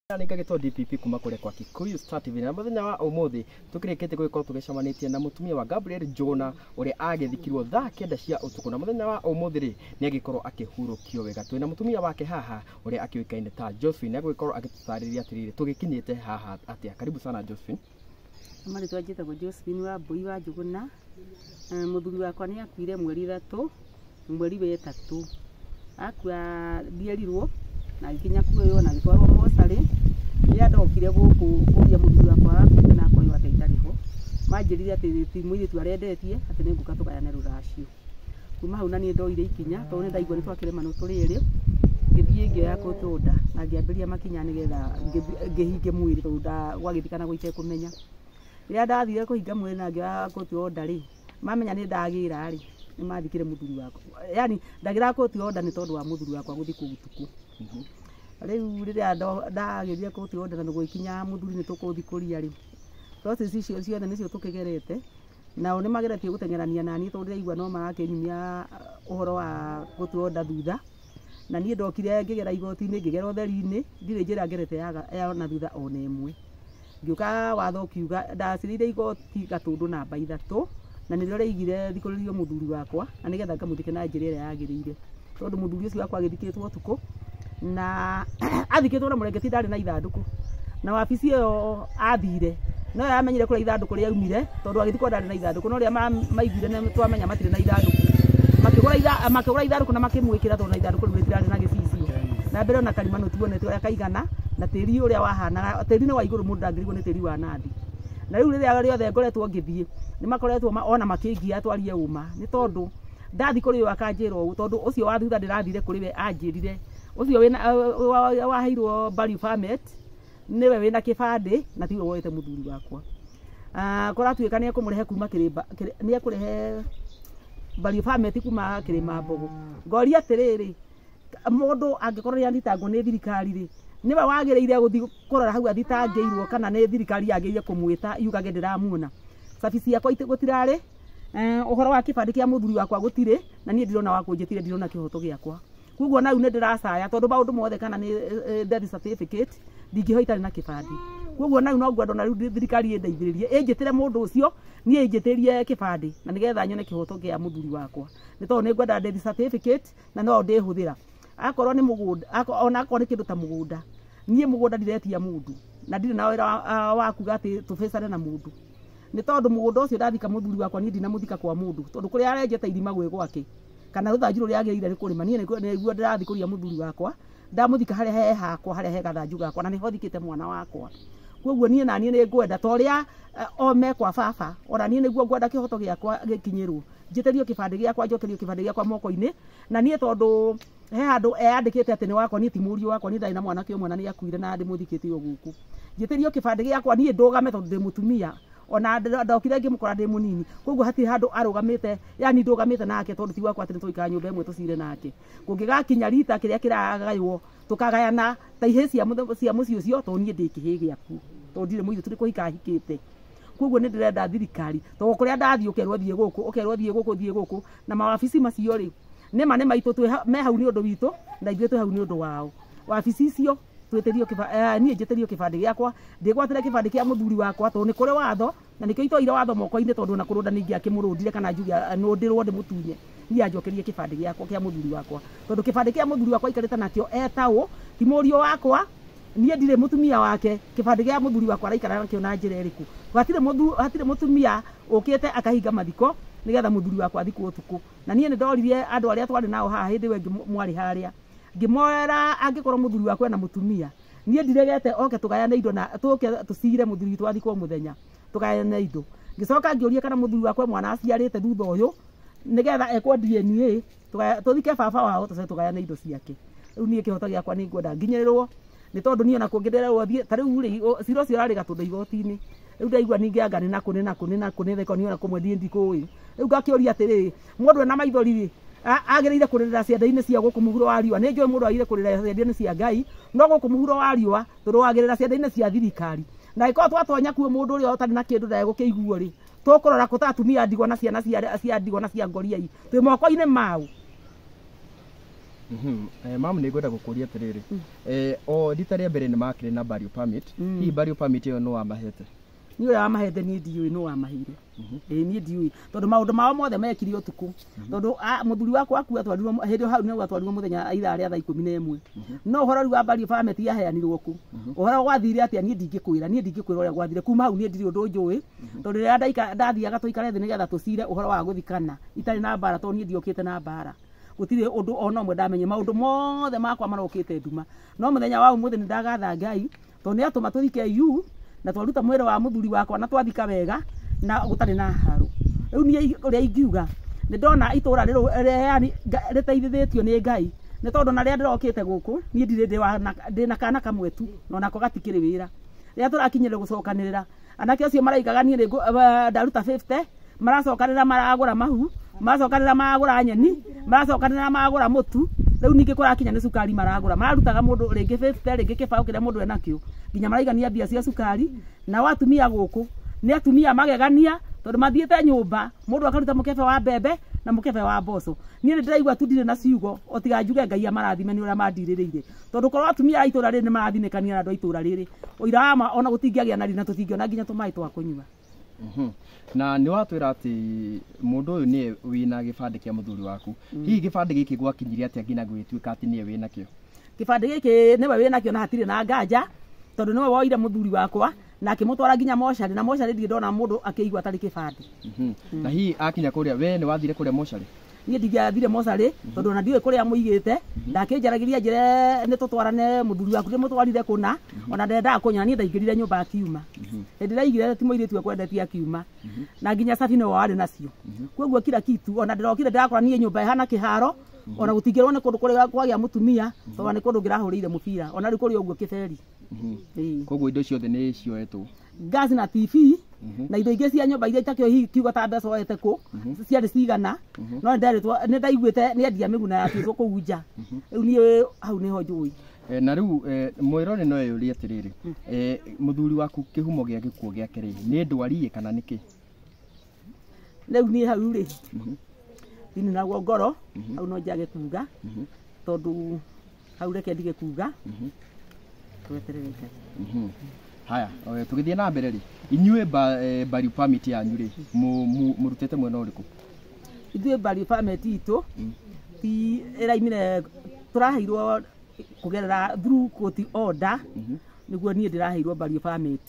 Nika gito DPP kuma kure kwa Kikuyu Star TV na muthenya wa umuthi tukirikite gukorwo tugicamanitie na mutumia wa Gabriel Njuguna uria agithikirwo thaa 9 cia utuku na muthenya wa umuthi ri ni agikorwo akihurukio wega twina mutumia wake haha uria akiuikaine ta Josephine agikorwo agitutariria atiriri tugikinyite haha atia. Karibu sana Josephine. Amari twajite go Josephine wa Mbui wa Njuguna. Muthuri wakwa ni akuire mweri 3 mweri wa 3 akua ndierirwo na ikinya kuyo na gitwarwo mosari ya ndokire guku kuria muthuri wakwa na kwa iwa taitariho manjirire ati timu ile twarendetie ati ni nguka tukayane ruracio kuma hau na ni ndoire ikinya to ni ndaigwa ni twakirema no turiri ngithie ngioya kutuda na ngiambiria makinya ni getha ngihinge mwiri to nda gwagithikana goite kumenya ria ndathire kuhinga mwiri na ngioya kutuda ri mamenya ni ndagira ri ni mathikire muthuri wakwa yani ndagira kutuda ni tondu wa muthuri wakwa guthi kugutuku riu riria ndageria kutuda na guikinya muthuri ni tukuthikuria ri process icio ciothe nicio tukigerete nao ni mageretie gutengerania nani tondu ndaigua no marakinyumia uhoro wa gutuda thutha na nie ndokire ngigera igoti-ini ngigera utheri-ini ndire njira ngerete ya na thutha ona imwe ngiuka watho kiuga ndacirire igoti gatundu namba 3 na nilio reigire thikuririo muthuri wakwa na nigetha ngamuthike na njira ira yagirire tondu muthuri ucio wakwa agithikitwo tuku na athikitwo na murengeti ndari na ithanduku na wabici iyo athire no yamenyire kura ithanduku ria umire tondu agithikwo ndari na ithanduku no ria maiguire na twamenya matire na ithanduku makigura ithanduku na makimwikira tondu na ithanduku riu ritari na gicicio na mbere ona karimano tuonete uria kaigana na tiri uria wahana tiri ni wa iguru mundu ndangirigwo ni tiri wa nathi na riu riria riothe ngoretwo ngithie ni makoretwo ona makingia twarie uma ni tondu ndathi kuri yo akanjira u tondu ucio wa thutha ndirathire kuri we anjirire ucio wina waheirwo value permit niwe wina kibande na tiwe woete muthuri wakwa kora tuika ni ekumurehe kuma kirimba ni ekurehe value permit kuma kirima mbogo ngoria atiriri mundu angikorwo ya thitango ni thirikari ri niwe wagireire guthi kurora hau athitangiirwo kana ni thirikari yagiire kumwita yugage ndiramuona sabici yakwa gutirari uhoro wa kibande kia muthuri wakwa gutire na nie ndirona wakunjitire ndirona kihoto giakwa kuguo nau ni ndiracaya tondu maundu mothe kana ni death certificate ndingihoitari na kibande kuguo nau no ngwenda na riu thirikari indeithiririe injitire mundu ucio nie injitirie kibande na nigetha nyone kihoto gia muthuri wakwa ni tondu ni ngwenda death certificate na no ndihuthira akorwo ni mugunda ona akorwo ni kindu ta mugunda nie mugunda ndiretia mundu na ndire na wira wa kuga ati tubicane na mundu ni tondu mugunda ucio ndathika muthuri wakwa nie ndinamuthika kwa mundu tondu kuri arenjete irima gwe gwake kana ruthanjiro ria agirire ni kurima nie niguo ndirathi kuria muthuri wakwa ndamuthika haria he hakwa haria he gathanju gakwa na ni hothikite mwana wakwa koguo nie na nie ni ngwenda to ria ome kwa baba ona nie niguo ngwenda kihoto giakwa gikinyirwo njiterio kibande giakwa njokerio kibande giakwa moko-ini na nie tondu he handu eandikite ati ni wakwa nie ti murio wakwa nie ndari na mwana ke mwana ni akuire na ndimuthikite yo guku njiterio kibande giakwa nie ndugame tondu ndi mutumia ona ndokire ngimukora ndi munini koguo hati handu arugamite yani ndugamite nake tondu ti wakwa ati tuikara nyumba imwe tucire nake kungigakinya rita kiria kiragaywo tukagayana ta ihe cia muci ucio to nie ndikihi giaku tondu ndire muiru turi kuhika hikite koguo ni ndirenda thirikari to kuria ndathie ukerwo thie guku na mawabici macio ri nema ne maitu me hau ni undu witu na ithuĩ twi hau ni undu wao wabici icio twetirio nie njetirio kibande giakwa ndigwatire kibande kia muthuri wakwa tondu ni kuri watho na nikio itoire watho moko-ini tondu na kurunda ningi akimurundire kana njugia no ndirwo ndimutunye nie anjokerie kibande giakwa kia muthuri wakwa tondu kibande kia muthuri wakwa ikarite nakio etawo ti murio wakwa nie ndire mutumia wake kibande gia muthuri wakwa araikara nakio na njira iriku hatire mutumia ukite akahinga mathiko nigetha muthuri wakwa athikwo tuku na nie ni ndoririe andu aria twari nao haha hindi we mwari haria ngimora angikorwo muthuri wakwa na mutumia nie ndiregete oke tugayane indo na tuke tucire muthuri twathikwo muthenya tugayane indo ngicoka ngioria kana muthuri wakwa mwana aciarite thutha uyu nigetha ekwo DNA tuthike baba wao tugayane indo ciake riu nie kihoto giakwa ni ngwenda nginyirirwo ni tondu nie na kuongererwo thie ta riu ri ciro cio rari gatundu igoti-ini riu ndaigua ningi anga ni nakune theko niona kumwe ndie ndikui riu ngakioria atiri mundu na maithori ri agirire kurira cienda-ini cia guku muhuro wa riua ni njoi mundu agire kurira cienda-ini cia Ngai no guku muhuro wa riua turu wagirira cienda-ini cia thirikari na iko twatonya kuo mundu uria utari na kindu ndae gukiiguo ri tukurora kutatumia ndigwa na ciana cia ndigwa na cia ngoriai twi moko-ini mau Mamu nĩ ngwenda gũkũria atĩrĩrĩ, o rita rĩa mbere nĩ makĩrĩ na burial permit, hihi burial permit ĩyo nĩ wamahete? Niĩ ũrĩa wamahete niĩ ndiũĩ nũ wamaheire. Niĩ ndiũĩ tondũ maũndũ mao mothe mekire ũtukũ, tondũ mũthuri wakwa akua atwarirwo hĩndĩ hau nĩguo atwarirwo mũthenya ithaa rĩa thaa 11. No ũhoro rĩu wa burial permit yaheanirwo kũ? Ũhoro gwathire atĩa? Niĩ ndingĩkwĩra ũrĩa gwathire. Kuma hau niĩ ndirĩ ũndũ njũĩ, tondũ rĩrĩa ndathiaga tũikare thĩ nĩgetha tũcire ũhoro wa gũthikana itarĩ na mbara, tondũ niĩ ndiokĩte na mbara. Gũtirĩ ũndũ ona ũmwe ndamenye, maũndũ mothe makwa marokĩte nduma. No mũthenya wa ũmũthĩ nĩ ndagatha Ngai tondũ nĩ atũma tũthike yu na twaruta mwĩrĩ wa mũthuri wakwa na twathika wega na gũtarĩ na haro. Rĩu niĩ ũrĩa ingiuga nĩ ndona itũra rĩteithĩtio nĩ Ngai, nĩ tondũ na rĩrĩa ndĩrokĩte gũkũ niĩ ndirĩ ndĩna kana kamwe tu na onako gatikĩrĩ wĩra. Rĩrĩa tũrakinyĩre gũcokanĩrĩra, anake acio maraigaga niĩ ndaruta 50, maracokanĩrĩra maragũra mahu, maracokanĩrĩra maragũra nyeni, maracokanĩrĩra maragũra mũtu. Rĩu ningĩ kũrakinya nĩ cukari maragũra, mararutaga mũndũ rĩngĩ 50, rĩngĩ kĩbaũ kĩrĩa mũndũ enakĩo, nginya maraigania mbia cia cukari. Na atumia gũkũ nĩ atumia magegania tondũ mathiĩte nyũmba, mũndũ akaruta mũkebe wa mbembe na mũkebe wa mboco. Niĩ nĩ ndĩraigua tu ndirĩ na ciugo, o tiga njuge Ngai amarathime nĩ ũrĩa mandirĩrĩire, tondũ korwo atumia a itũra rĩrĩ nĩ marathinĩkania na andũ a itũra rĩrĩ, ũira wa ma ona gũtingĩagĩa na rina tũtingĩona nginya tũmaĩ twa kũnyua. Na nĩ watwĩra atĩ mũndũ ũyũ nĩwe wĩna gĩbandĩ kĩa mũthuri waku, hihi gĩbandĩ gĩkĩ gwakinyire atĩa nginya gwĩtuĩka atĩ nĩwe wĩna kĩo? Gĩbandĩ gĩkĩ nĩwe wĩna kĩo na hatirĩ na nganja, tondũ nĩwe woire mũthuri wakwa na akĩmũtwara nginya mocarĩ, na mocarĩ ndirĩ ndona mũndũ akĩigua atarĩ gĩbandĩ. Na hihi akinya kũrĩa, we nĩ wathire kũrĩa mocarĩ? Niĩ ndingĩathire mocarĩ tondũ ona ndiũĩ kũrĩa mũigĩte, ndakĩnjaragĩria njĩre nĩ tũtwarane mũthuri waku ndĩmũtwarire kũna, ona ndendaga kũnyona niĩ ndaingĩrire nyũmba akiuma. Hĩndĩ ĩraigire ti mũirĩtu ekwendetie akiuma, na nginya cabi no warĩ nacio. Koguo kila kitu ona ndĩrokire ndĩrakora niĩ nyũmba ĩhana kĩharo, ona gũtingĩrwo nĩ kũndũ kũrĩa kwagĩa mũtumia, tondũ nĩ kũndũ ngĩrahũrĩire mũbira, ona rĩu kũrĩ ũguo kĩberi. Koguo indo ciothe nĩ cioetwo, gas na TV na indo ingĩ cia nyũmba iria itakĩo hihi kiuga ta mbeca oete kũ ciarĩ cigana, no nĩ ndaiguĩte nĩ endia mĩguna yatuĩtwo kũu nja. Rĩu niĩ hau nĩho njũĩ. Na rĩu mwĩrori no yũrie atĩrĩrĩ, mũthuri waku kĩhumo gĩa gĩkuũ gĩake rĩ, nĩ ndwari kana nĩkĩ? Rĩu niĩ hau rĩ ndinĩ naguo ngoro, hau no njage kuga, tondũ hau reke ndige kuga, tweterere Ngai. Haya, tũgĩthiĩ na mbere rĩ, inyuĩ burial permit yanyu rĩ mũrutĩte mwena ũrĩkũ? Ithuĩ burial permit itũ ti ĩraimire, tũraheirwo kũgerera through court order, nĩguo niĩ ndĩraheirwo burial permit.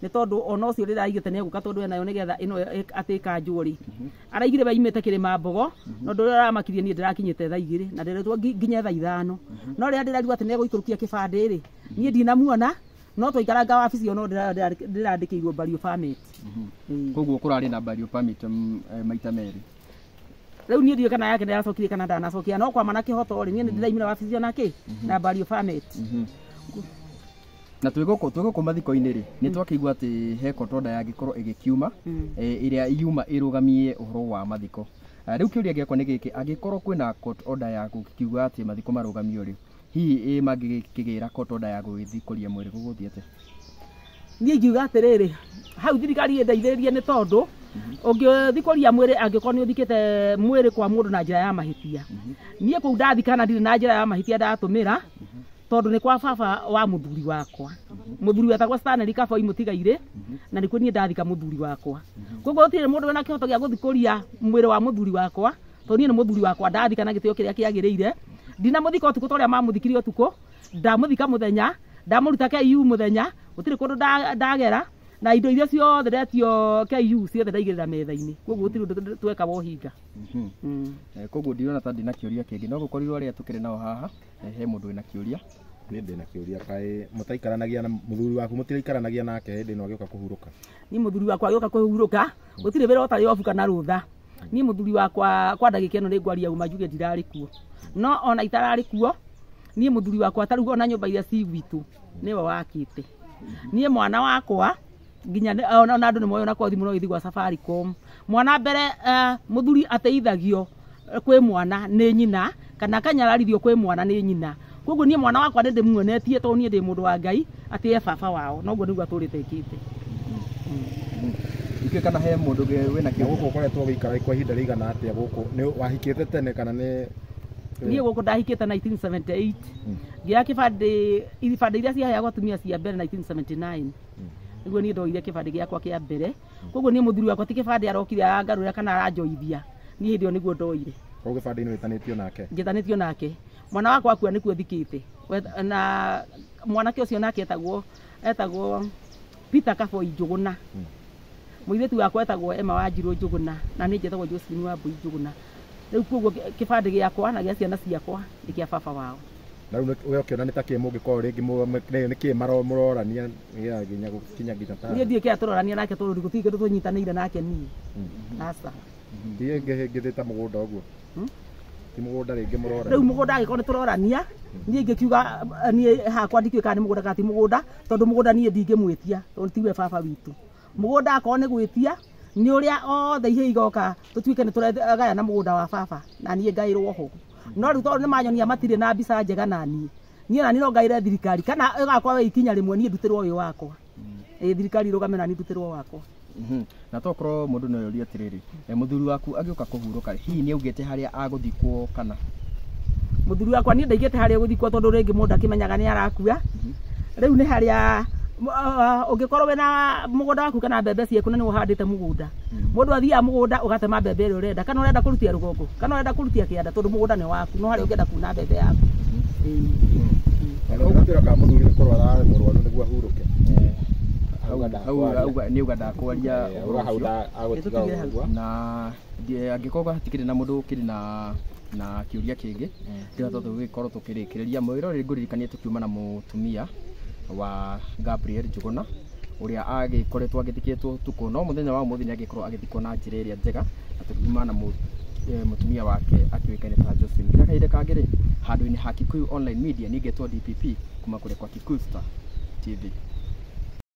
Nĩ tondũ ona ũcio rĩrĩa aigĩte nĩ egũka tondũ enayo nĩgetha ĩno atĩ ĩkanjwo rĩ, araigire baimĩte Kĩrĩma Mbogo, no ndũrĩa aramakirie niĩ ndĩrakinyĩte thaa 2 na ndĩretwo nginya thaa 5. No rĩrĩa ndĩraigua atĩ nĩ egũikũrũkia kĩbandĩ rĩ, niĩ ndinamuona, no twaikaraga wabici no ndĩrandĩkĩirwo burial permit. Koguo kũrarĩ na burial permit maita merĩ. Rĩu niĩ ndiũĩ kana yake ndĩracokire kana ndanacokia, no kwa mana kĩhoto rĩ niĩ nĩ ndĩraimire wabici ona kĩ na burial permit. Na twĩgũkũ mathiko-inĩ rĩ, nĩ twakĩigua atĩ he court order yagĩkorwo ĩgĩkiuma ĩrĩa yuma ĩrũgamie ũhoro wa mathiko. Rĩu kĩũria gĩakwa nĩ gĩkĩ, angĩkorwo kwĩna court order ya gũkiuga atĩ mathiko marũgamio rĩ, hihi mangĩkĩgĩra court order ya gũgĩthikũria mwĩrĩ gũgũthiĩte? Niĩ ingiuga atĩrĩrĩ, hau thirikari ĩndeithĩrĩrie nĩ tondũ ũngĩthikũria mwĩrĩ angĩkorwo nĩ ũthikĩte mwĩrĩ kwa mũndũ na njĩra ya mahĩtia. Niĩ kũu ndathikana ndirĩ na njĩra ya mahĩtia ndatũmĩra, tondũ nĩ kwa baba wa mũthuri wakwa. Mũthuri wetagwo Stanley Kaboi Mũtigairĩ, na nĩkuo niĩ ndathika mũthuri wakwa. Koguo gũtirĩ mũndũ wĩna kĩhoto gĩa gũthikũria mwĩrĩ wa mũthuri wakwa, tondũ niĩ nĩ mũthuri wakwa ndathika na gĩtĩo kĩrĩa kĩagĩrĩire. Ndinamũthika ũtukũ ta ũrĩa mamũthikire ũtukũ, ndamũthika mũthenya, ndamũruta KU mũthenya, gũtirĩ kũndũ ndagera, na indo iria ciothe ndetio KU ciothe ndaigĩrĩra metha-inĩ. Koguo gũtirĩ ũndũ tweka wohinga. Koguo ndirona ta ndina kĩũria kĩngĩ, no gũkorirwo arĩa tũkĩrĩ nao haha he mũndũ wĩna kĩũria. Niĩ ndĩna kĩũria, kaĩ mũtaikaranagia na mũthuri waku, mũtiraikaranagia nake hĩndĩ ĩno agĩũka kũhurũka? Niĩ mũthuri wakwa agĩũka kũhurũka, gũtirĩ wĩra ũtarĩ obu kana rũtha. Niĩ mũthuri wakwa kwa ndagĩka ĩno nĩ ngwaria uma njuge ndirarĩ kuo, no ona itararĩ kuo, niĩ mũthuri wakwa taruga ona nyũmba iria ci gwitũ nĩwe wakĩte. Niĩ mwana wakwa nginya ona andũ nĩ moyo na kwa thimũ no ithi gwa Safaricom, mwana mbere mũthuri ateithagio kwĩ mwana nĩ nyina, kana akanyararithio kwĩ mwana nĩ nyina. Koguo niĩ mwana wakwa nĩ ndĩmuonetie tondũ niĩ ndĩ mũndũ wa Ngai atĩ ye baba wao, noguo nĩguo atũrĩte ĩkĩte. Ikĩ kana he mũndũ wĩna kĩo gũkũ ũkoretwo gĩikara kwa ihinda rĩigana atĩa gũkũ? Nĩ wahikĩte tene kana nĩ niĩ gũkũ ndahikĩte 1978 ngĩoya kĩbandĩ iria ciaheagwo atumia cia mbere 1979 nĩguo niĩ ndoire kĩbandĩ gĩakwa kĩa mbere koguo niĩ mũthuri wakwa ti kĩbandĩ arokire angarũra kana aranjoithia niĩ hĩndĩ ĩyo nĩguo ndoire o gĩbandĩ-inĩ wĩtanĩtio nake njĩtanĩtio nake mwana wakwa akua nĩkuo thikĩte na mwanake ũcio nake etagwo Peter Kaboi Njũgũna mũirĩtu wakwa etagwo Emma Wanjirũ Njũgũna na niĩ njĩtagwo Josephine Wambui Njũgũna rĩu koguo kĩbandĩ gĩakwa na gĩa ciana ciakwa nĩ kĩa baba wao na rĩu we ũkĩona nĩ ta kĩ mũngĩkorwo rĩngĩ nĩ kĩ mũrorania nginya gũkinya nginya ta niĩ ndiĩ kĩa tũrorania nake tondũ gũtirĩ kĩndũ tũnyitanĩire nake niĩ aca ndiĩ ngĩthĩta mũgũnda ũguo ti mũgũnda rĩngĩ mũrorania rĩu mũgũnda agĩkorwo nĩ tũrorania niĩ ngĩkiuga niĩ hakwa ndikĩũĩ kana nĩ mũgũnda kana ti mũgũnda tondũ mũgũnda niĩ ndingĩmwĩtia tondũ tiwe baba witũ mũgũnda akorwo nĩ gwĩtia nĩ ũrĩa othe ihĩ igoka tũtuĩke nĩ tũregaya na mũgũnda wa baba na niĩ ngaĩrwo ho no rĩu tondũ nĩ manyonia matirĩ na mbica njega na niĩ na niĩ no ngaĩre thirikari kana ĩgakorwo we ikinya rĩmwe niĩ ndutĩrwo ũyũ wakwa thirikari ĩrũgame na niĩ ndutĩrwo wakwa na tokorwo mũndũ no yũria atĩrĩrĩ mũthuri waku agĩũka kũhurũka hihi nĩ augĩte harĩa agũthikwo kana mũthuri wakwa niĩ ndaigĩte harĩa gũthikwo tondũ rĩngĩ mũndũ akĩmenyaga nĩ arakua rĩu nĩ harĩa ũngĩkorwo wĩna mũgũnda waku kana mbembe ciaku na nĩ ũhandĩte mũgũnda mũndũ athiaga mũgũnda ũgatema mbembe ĩrĩa ũrenda kana ũrenda kũrutia rũgongo kana ũrenda kũrutia kĩanda tondũ mũgũnda nĩ waku no harĩa ũngĩenda kuna mbembe yaku ũgatwĩra ka mũthuri nĩ korwo ararĩ mũrwaru nĩguo ahurũke nĩ uga ndakwaria na angĩkorwo hatikĩrĩ na mũndũ ũkĩrĩ na kĩũria kĩngĩ tiga tondũ gĩkorwo tũkĩrĩkĩrĩria mwĩroreri ngũririkanie tũkiuma na mũtumia wa Gabriel Njũgũna ũrĩa agĩkoretwo agĩthikĩtwo ũtukũ no mũthenya wa ũmũthĩ nĩ agĩkorwo agĩthikwo na njĩra ĩrĩa njega na tũkiuma na mũtumia wake akĩũĩkaine ta Josephine nginya kahinda kangĩ handũ-inĩ ha Kikuyu Online Media nĩ ngetwo DPP kuma kũrĩa kwa Kikuyu Star TV.